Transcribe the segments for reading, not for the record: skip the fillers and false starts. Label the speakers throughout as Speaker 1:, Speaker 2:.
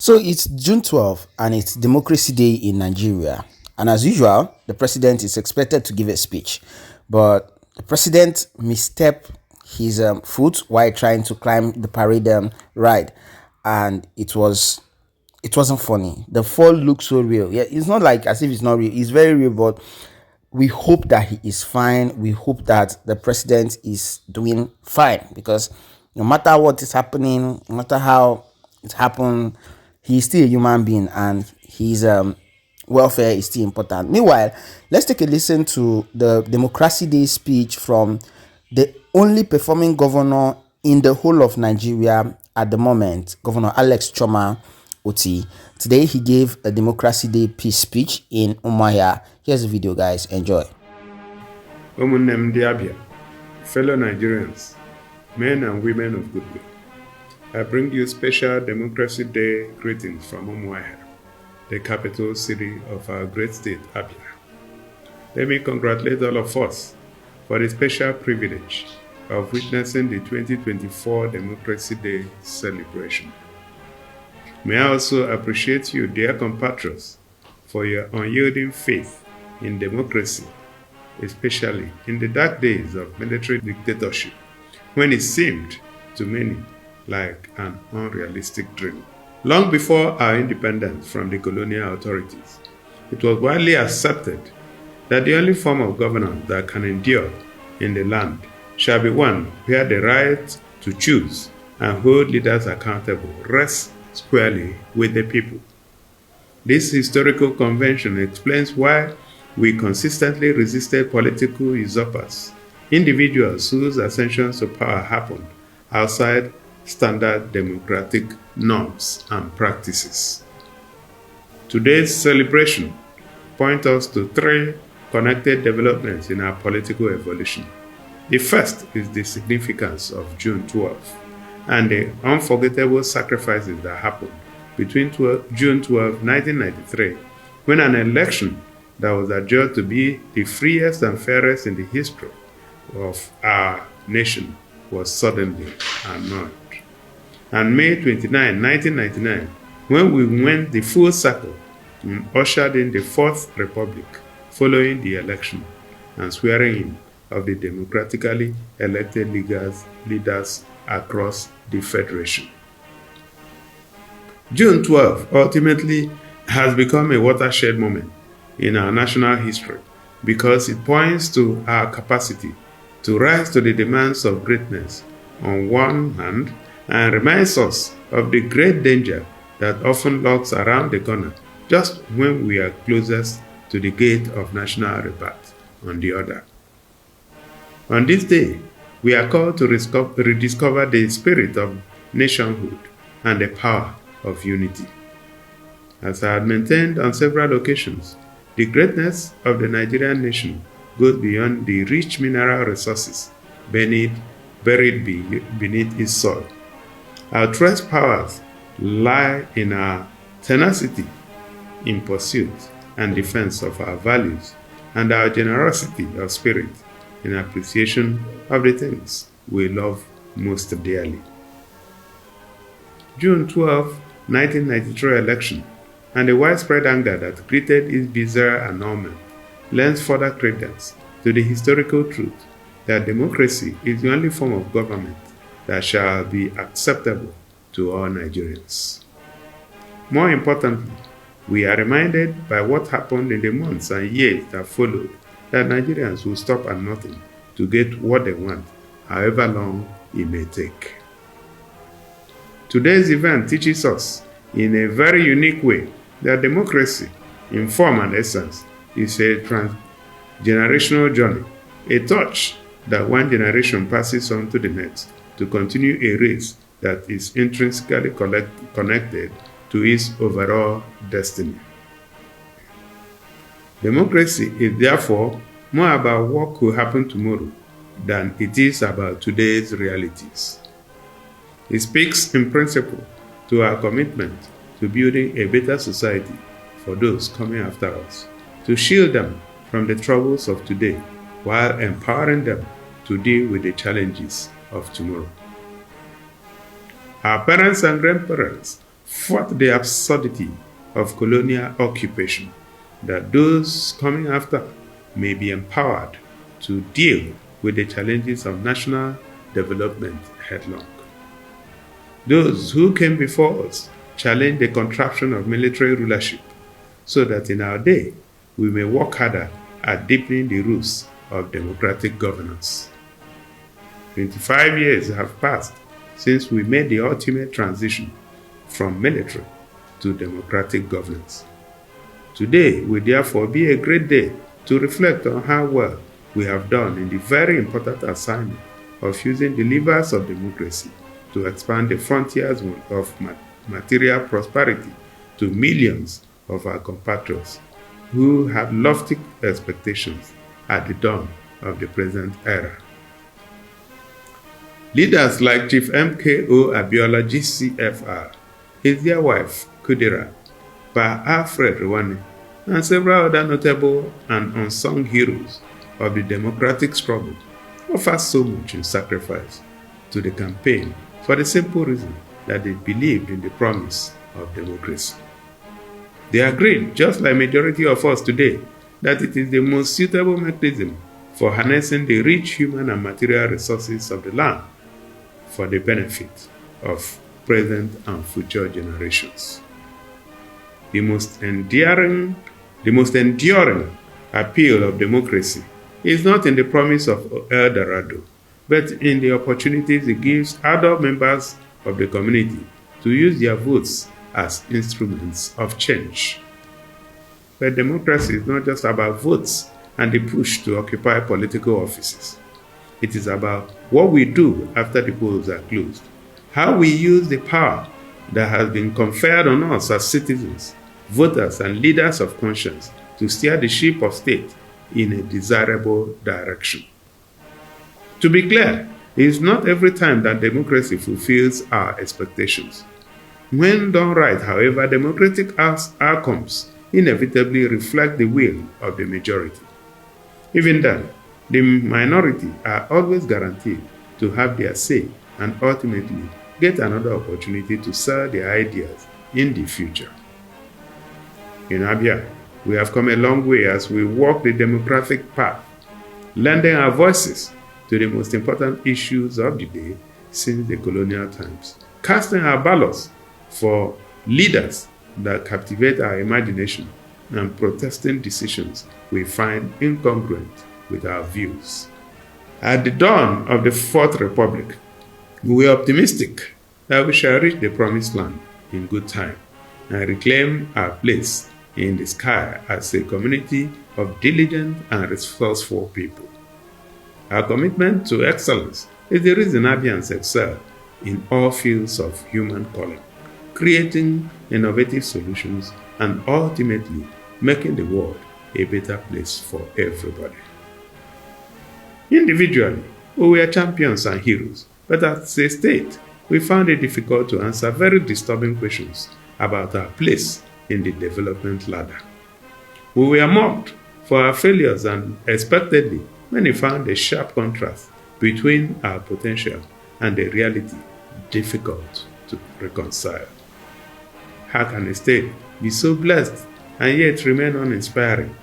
Speaker 1: So it's June 12th and it's Democracy Day in Nigeria. And as usual, the president is expected to give a speech. But the president misstepped his foot while trying to climb the parade ride. And it wasn't funny. The fall looks so real. Yeah, it's not like as if it's not real. It's very real, but we hope that he is fine. We hope that the president is doing fine because no matter what is happening, no matter how it happened, he's still a human being and his welfare is still important. Meanwhile, let's take a listen to the Democracy Day speech from the only performing governor in the whole of Nigeria at the moment, Governor Alex Choma Otti. Today he gave a Democracy Day peace speech in Umuahia. Here's the video, guys. Enjoy.
Speaker 2: Abia, fellow Nigerians, men and women of goodwill, I bring you special Democracy Day greetings from Umuahia, the capital city of our great state, Abia. Let me congratulate all of us for the special privilege of witnessing the 2024 Democracy Day celebration. May I also appreciate you, dear compatriots, for your unyielding faith in democracy, especially in the dark days of military dictatorship, when it seemed to many like an unrealistic dream. Long before our independence from the colonial authorities, it was widely accepted that the only form of governance that can endure in the land shall be one where the right to choose and hold leaders accountable rests squarely with the people. This historical convention explains why we consistently resisted political usurpers, individuals whose ascensions to power happened outside standard democratic norms and practices. Today's celebration points us to three connected developments in our political evolution. The first is the significance of June 12th and the unforgettable sacrifices that happened between June 12, 1993, when an election that was adjudged to be the freest and fairest in the history of our nation was suddenly annulled. And May 29, 1999, when we went the full circle and ushered in the Fourth Republic following the election and swearing in of the democratically elected leaders across the Federation. June 12 ultimately has become a watershed moment in our national history because it points to our capacity to rise to the demands of greatness on one hand and reminds us of the great danger that often lurks around the corner just when we are closest to the gate of national rebirth on the other. On this day, we are called to rediscover the spirit of nationhood and the power of unity. As I had maintained on several occasions, the greatness of the Nigerian nation goes beyond the rich mineral resources buried beneath its soil. Our truest powers lie in our tenacity in pursuit and defense of our values and our generosity of spirit in appreciation of the things we love most dearly. June 12, 1993 election and the widespread anger that greeted its bizarre annulment lends further credence to the historical truth that democracy is the only form of government that shall be acceptable to all Nigerians. More importantly, we are reminded by what happened in the months and years that followed that Nigerians will stop at nothing to get what they want, however long it may take. Today's event teaches us in a very unique way that democracy, in form and essence, is a transgenerational journey, a torch that one generation passes on to the next to continue a race that is intrinsically connected to its overall destiny. Democracy is therefore more about what could happen tomorrow than it is about today's realities. It speaks in principle to our commitment to building a better society for those coming after us, to shield them from the troubles of today while empowering them to deal with the challenges of tomorrow. Our parents and grandparents fought the absurdity of colonial occupation, that those coming after may be empowered to deal with the challenges of national development headlong. Those who came before us challenged the contraption of military rulership, so that in our day we may work harder at deepening the roots of democratic governance. 25 years have passed since we made the ultimate transition from military to democratic governance. Today will therefore be a great day to reflect on how well we have done in the very important assignment of using the levers of democracy to expand the frontiers of material prosperity to millions of our compatriots who have lofty expectations at the dawn of the present era. Leaders like Chief MKO Abiola GCFR, his dear wife Kudera, Pa Alfred Rwani, and several other notable and unsung heroes of the democratic struggle offer so much in sacrifice to the campaign for the simple reason that they believed in the promise of democracy. They agreed, just like majority of us today, that it is the most suitable mechanism for harnessing the rich human and material resources of the land for the benefit of present and future generations. The most enduring appeal of democracy is not in the promise of El Dorado, but in the opportunities it gives adult members of the community to use their votes as instruments of change. But democracy is not just about votes and the push to occupy political offices. It is about what we do after the polls are closed, how we use the power that has been conferred on us as citizens, voters, and leaders of conscience to steer the ship of state in a desirable direction. To be clear, it is not every time that democracy fulfills our expectations. When done right, however, democratic outcomes inevitably reflect the will of the majority. Even then, the minority are always guaranteed to have their say and ultimately get another opportunity to sell their ideas in the future. In Abia, we have come a long way as we walk the democratic path, lending our voices to the most important issues of the day since the colonial times, casting our ballots for leaders that captivate our imagination, and protesting decisions we find incongruent with our views. At the dawn of the Fourth Republic, we were optimistic that we shall reach the promised land in good time and reclaim our place in the sky as a community of diligent and resourceful people. Our commitment to excellence is the reason Abians excel in all fields of human calling, creating innovative solutions and ultimately making the world a better place for everybody. Individually, we were champions and heroes, but as a state, we found it difficult to answer very disturbing questions about our place in the development ladder. We were mocked for our failures, and expectedly, many found a sharp contrast between our potential and the reality difficult to reconcile. How can a state be so blessed and yet remain uninspiring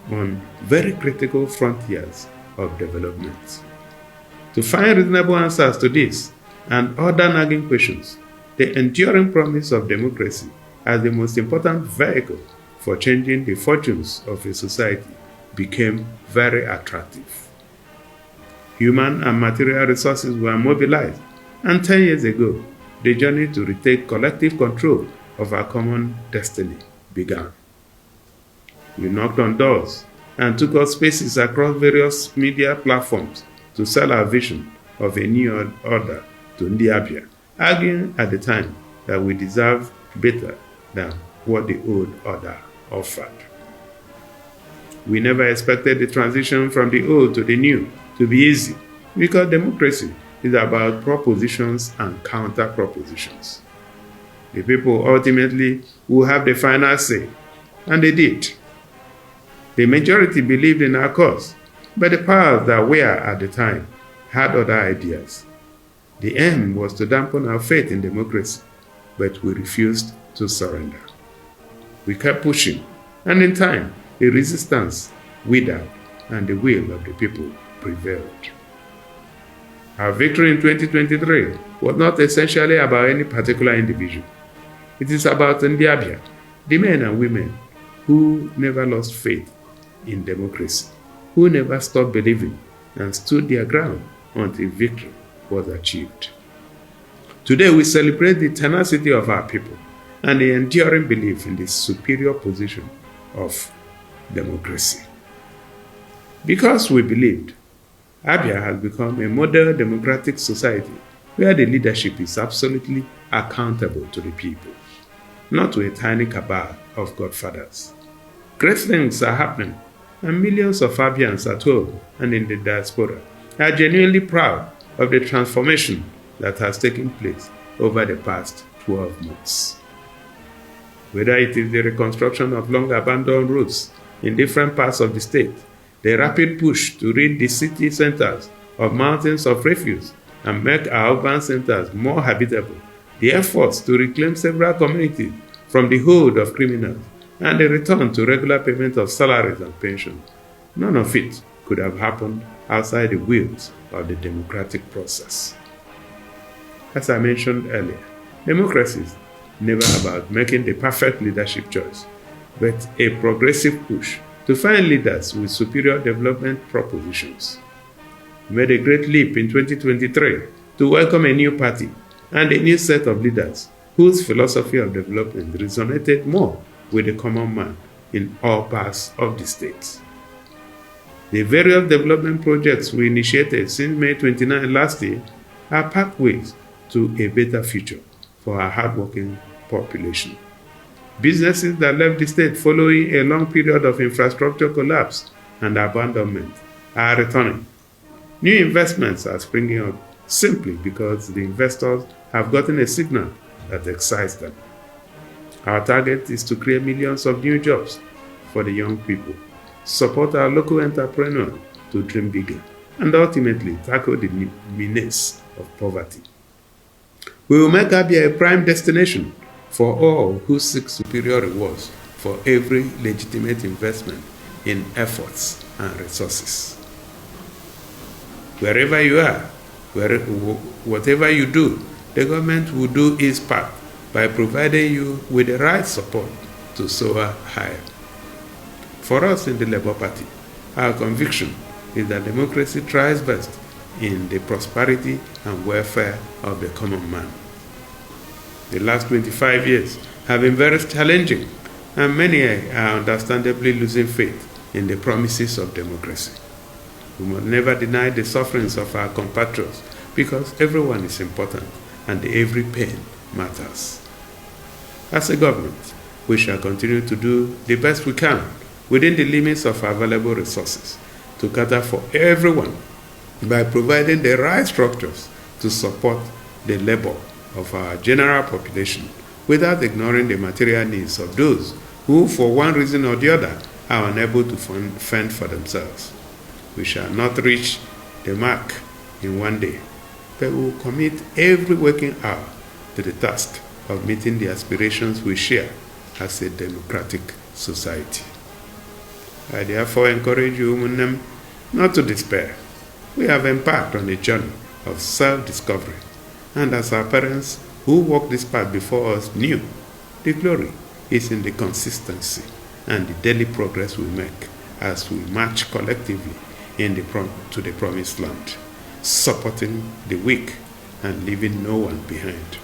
Speaker 2: on very critical frontiers of development? To find reasonable answers to this and other nagging questions, the enduring promise of democracy as the most important vehicle for changing the fortunes of a society became very attractive. Human and material resources were mobilized, and 10 years ago, the journey to retake collective control of our common destiny began. We knocked on doors and took up spaces across various media platforms to sell our vision of a new order to Ndi Abia, arguing at the time that we deserve better than what the old order offered. We never expected the transition from the old to the new to be easy, because democracy is about propositions and counter-propositions. The people ultimately will have the final say, and they did. The majority believed in our cause, but the powers that were at the time had other ideas. The aim was to dampen our faith in democracy, but we refused to surrender. We kept pushing, and in time, the resistance withered and the will of the people prevailed. Our victory in 2023 was not essentially about any particular individual. It is about Abia, the men and women who never lost faith in democracy, who never stopped believing and stood their ground until victory was achieved. Today we celebrate the tenacity of our people and the enduring belief in the superior position of democracy. Because we believed, Abia has become a model democratic society where the leadership is absolutely accountable to the people, not to a tiny cabal of godfathers. Great things are happening, and millions of Abians at home and in the diaspora are genuinely proud of the transformation that has taken place over the past 12 months. Whether it is the reconstruction of long-abandoned roads in different parts of the state, the rapid push to rid the city centers of mountains of refuse and make our urban centers more habitable, the efforts to reclaim several communities from the hold of criminals, and the return to regular payment of salaries and pensions, none of it could have happened outside the wheels of the democratic process. As I mentioned earlier, democracy is never about making the perfect leadership choice, but a progressive push to find leaders with superior development propositions. We made a great leap in 2023 to welcome a new party and a new set of leaders whose philosophy of development resonated more with the common man in all parts of the state. The various development projects we initiated since May 29 last year are pathways to a better future for our hardworking population. Businesses that left the state following a long period of infrastructure collapse and abandonment are returning. New investments are springing up simply because the investors have gotten a signal that excites them. Our target is to create millions of new jobs for the young people, support our local entrepreneurs to dream bigger, and ultimately tackle the menace of poverty. We will make Abia a prime destination for all who seek superior rewards for every legitimate investment in efforts and resources. Wherever you are, whatever you do, the government will do its part by providing you with the right support to soar higher. For us in the Labour Party, our conviction is that democracy thrives best in the prosperity and welfare of the common man. The last 25 years have been very challenging, and many are understandably losing faith in the promises of democracy. We must never deny the sufferings of our compatriots because everyone is important and every pain matters. As a government, we shall continue to do the best we can within the limits of available resources to cater for everyone by providing the right structures to support the labor of our general population without ignoring the material needs of those who, for one reason or the other, are unable to fend for themselves. We shall not reach the mark in one day, but we will commit every waking hour to the task of meeting the aspirations we share as a democratic society. I therefore encourage you, Umunnem, not to despair. We have embarked on a journey of self-discovery, and as our parents who walked this path before us knew, the glory is in the consistency and the daily progress we make as we march collectively to the promised land, supporting the weak and leaving no one behind.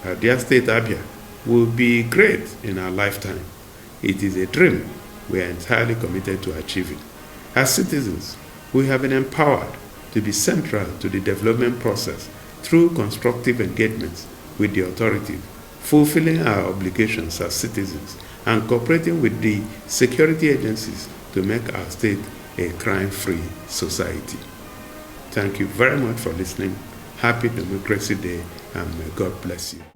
Speaker 2: Our dear state Abia will be great in our lifetime. It is a dream we are entirely committed to achieving. As citizens, we have been empowered to be central to the development process through constructive engagements with the authorities, fulfilling our obligations as citizens, and cooperating with the security agencies to make our state a crime-free society. Thank you very much for listening. Happy Democracy Day, and may God bless you.